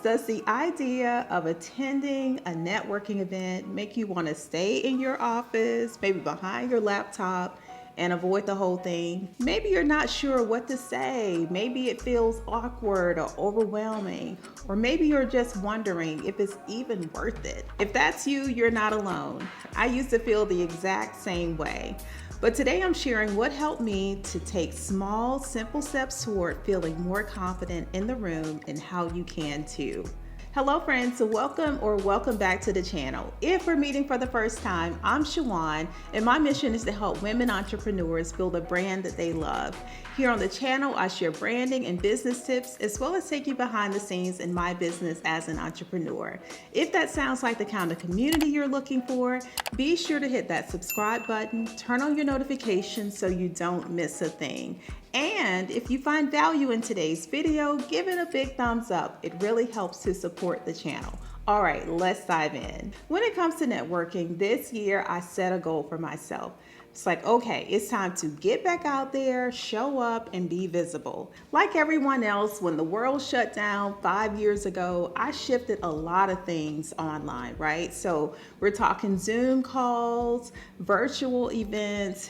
Does the idea of attending a networking event make you want to stay in your office, maybe behind your laptop, and avoid the whole thing? Maybe you're not sure what to say. Maybe it feels awkward or overwhelming. Or maybe you're just wondering if it's even worth it. If that's you, you're not alone. I used to feel the exact same way. But today I'm sharing what helped me to take small, simple steps toward feeling more confident in the room and how you can too. Hello friends, so welcome back to the channel. If we're meeting for the first time, I'm Shawan and my mission is to help women entrepreneurs build a brand that they love. Here on the channel, I share branding and business tips as well as take you behind the scenes in my business as an entrepreneur. If that sounds like the kind of community you're looking for, be sure to hit that subscribe button, turn on your notifications so you don't miss a thing. And if you find value in today's video, give it a big thumbs up. It really helps to support the channel. All right, let's dive in. When it comes to networking, this year I set a goal for myself. It's like, okay, it's time to get back out there, show up, and be visible. Like everyone else, when the world shut down 5 years ago, I shifted a lot of things online, right? So we're talking Zoom calls, virtual events,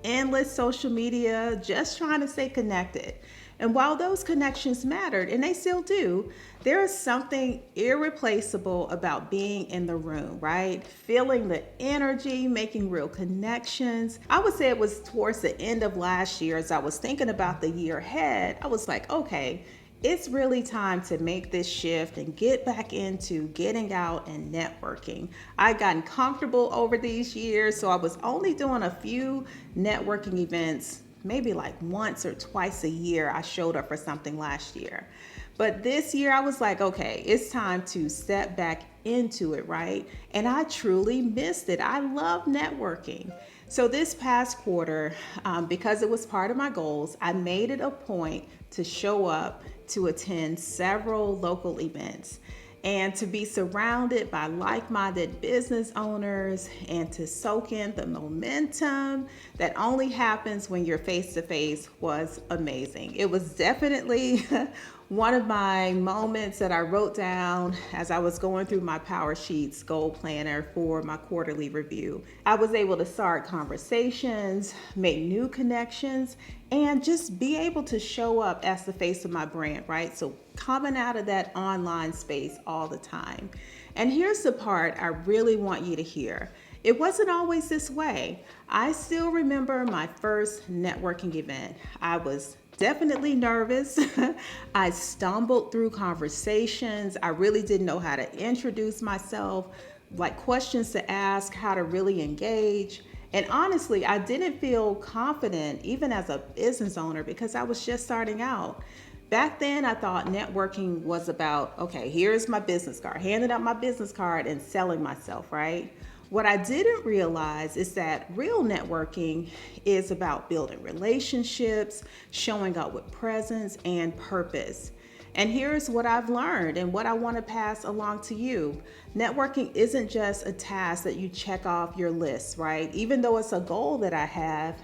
endless social media, just trying to stay connected. And while those connections mattered, and they still do, there is something irreplaceable about being in the room, right? Feeling the energy, making real connections. I would say it was towards the end of last year as I was thinking about the year ahead. I was like, okay, it's really time to make this shift and get back into getting out and networking. I've gotten comfortable over these years, so I was only doing a few networking events, maybe like once or twice a year. I showed up for something last year. But this year I was like, okay, it's time to step back into it, right? And I truly missed it. I love networking. So this past quarter, because it was part of my goals, I made it a point to show up to attend several local events and to be surrounded by like-minded business owners and to soak in the momentum that only happens when you're face-to-face was amazing. It was definitely one of my moments that I wrote down as I was going through my Power Sheets goal planner for my quarterly review. I was able to start conversations, make new connections, and just be able to show up as the face of my brand, right? So coming out of that online space all the time. And here's the part I really want you to hear. It wasn't always this way. I still remember my first networking event. I was definitely nervous. I stumbled through conversations. I really didn't know how to introduce myself, like questions to ask, how to really engage. And honestly, I didn't feel confident even as a business owner because I was just starting out. Back then, I thought networking was about, okay, here's my business card, handing out my business card and selling myself, right? What I didn't realize is that real networking is about building relationships, showing up with presence and purpose. And here's what I've learned and what I want to pass along to you. Networking isn't just a task that you check off your list, right? Even though it's a goal that I have,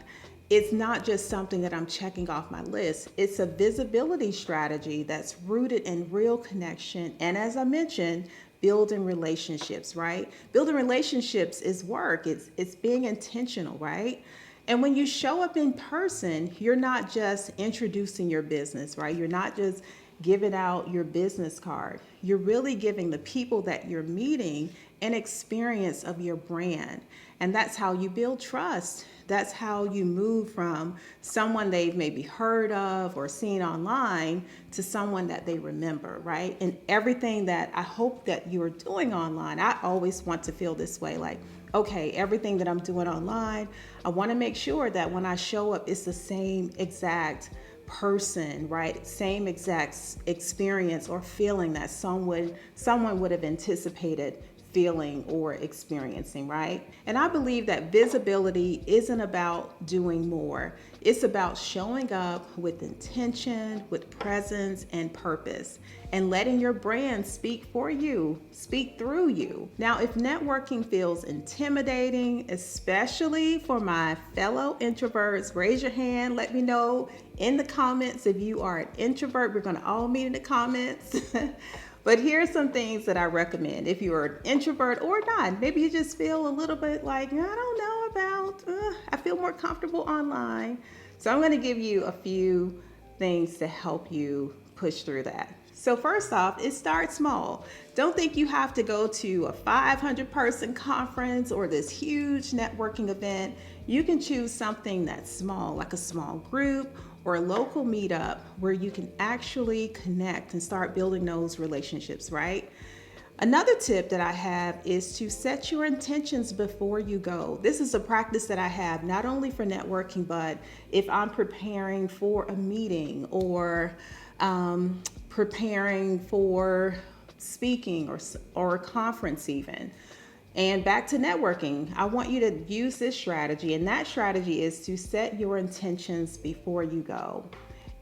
it's not just something that I'm checking off my list. It's a visibility strategy that's rooted in real connection. And as I mentioned, building relationships, right? Building relationships is work. It's being intentional, right? And when you show up in person, you're not just introducing your business, right? You're not just giving out your business card. You're really giving the people that you're meeting an experience of your brand. And that's how you build trust. That's how you move from someone they've maybe heard of or seen online to someone that they remember, right? And everything that I hope that you're doing online, I always want to feel this way, like, okay, everything that I'm doing online, I want to make sure that when I show up, it's the same exact person, right? Same exact experience or feeling that someone would have anticipated feeling or experiencing, right? And I believe that visibility isn't about doing more. It's about showing up with intention, with presence and purpose, and letting your brand speak for you, speak through you. Now, if networking feels intimidating, especially for my fellow introverts, raise your hand. Let me know in the comments if you are an introvert. We're going to all meet in the comments. But here's some things that I recommend if you're an introvert or not. Maybe you just feel a little bit like, I don't know about, I feel more comfortable online. So I'm going to give you a few things to help you push through that. So first off, it starts small. Don't think you have to go to a 500-person conference or this huge networking event. You can choose something that's small, like a small group or a local meetup where you can actually connect and start building those relationships, right? Another tip that I have is to set your intentions before you go. This is a practice that I have not only for networking, but if I'm preparing for a meeting or preparing for speaking or a conference even. And back to networking, I want you to use this strategy, and that strategy is to set your intentions before you go.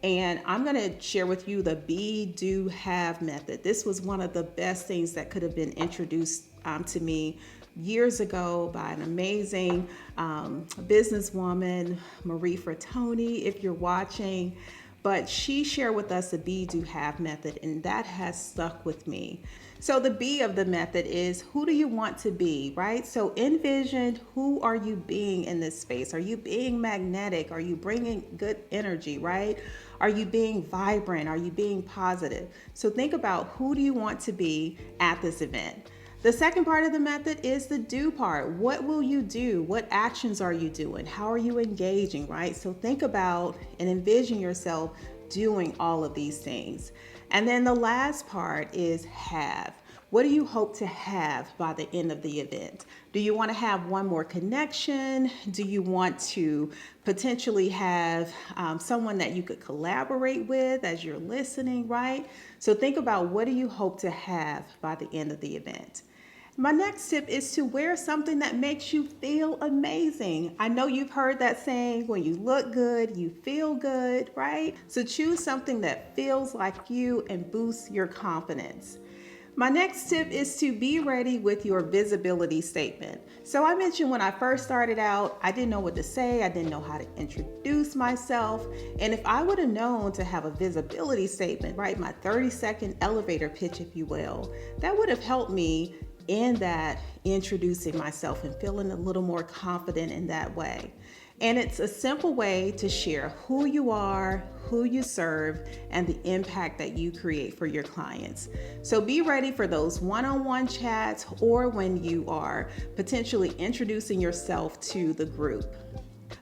And I'm going to share with you the be, do, have method. This was one of the best things that could have been introduced to me years ago by an amazing businesswoman, Marie Frattoni, if you're watching. But she shared with us the be, do, have method, and that has stuck with me. So the B of the method is, who do you want to be, right? So envision, who are you being in this space? Are you being magnetic? Are you bringing good energy, right? Are you being vibrant? Are you being positive? So think about, who do you want to be at this event? The second part of the method is the do part. What will you do? What actions are you doing? How are you engaging, right? So think about and envision yourself doing all of these things. And then the last part is have. What do you hope to have by the end of the event? Do you want to have one more connection? Do you want to potentially have someone that you could collaborate with as you're listening, right? So think about, what do you hope to have by the end of the event? My next tip is to wear something that makes you feel amazing. I know you've heard that saying, when you look good, you feel good, right? So choose something that feels like you and boosts your confidence. My next tip is to be ready with your visibility statement. So I mentioned when I first started out, I didn't know what to say. I didn't know how to introduce myself. And if I would have known to have a visibility statement, right, my 30-second elevator pitch, if you will, that would have helped me in that introducing myself and feeling a little more confident in that way. And it's a simple way to share who you are, who you serve, and the impact that you create for your clients. So be ready for those one-on-one chats or when you are potentially introducing yourself to the group.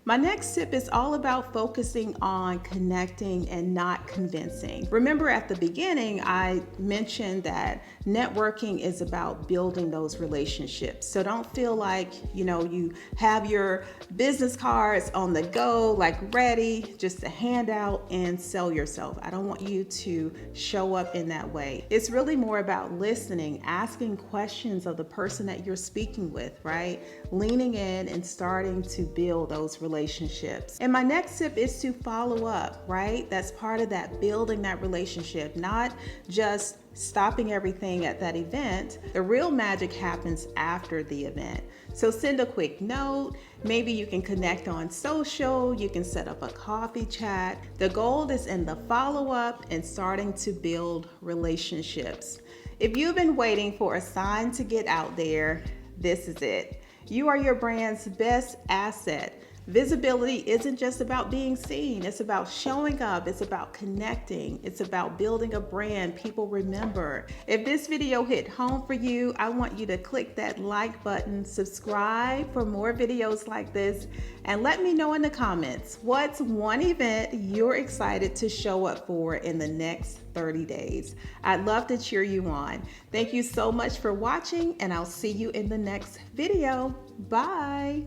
My next tip is all about focusing on connecting and not convincing. Remember at the beginning, I mentioned that networking is about building those relationships. So don't feel like, you have your business cards on the go, like ready just to hand out and sell yourself. I don't want you to show up in that way. It's really more about listening, asking questions of the person that you're speaking with, right? Leaning in and starting to build those relationships. And my next tip is to follow up, right? That's part of that, building that relationship, not just stopping everything at that event. The real magic happens after the event. So send a quick note. Maybe you can connect on social. You can set up a coffee chat. The goal is in the follow-up and starting to build relationships. If you've been waiting for a sign to get out there, this is it. You are your brand's best asset. Visibility isn't just about being seen. It's about showing up. It's about connecting. It's about building a brand people remember. If this video hit home for you, I want you to click that like button, subscribe for more videos like this, and let me know in the comments, what's one event you're excited to show up for in the next 30 days. I'd love to cheer you on. Thank you so much for watching, and I'll see you in the next video. Bye.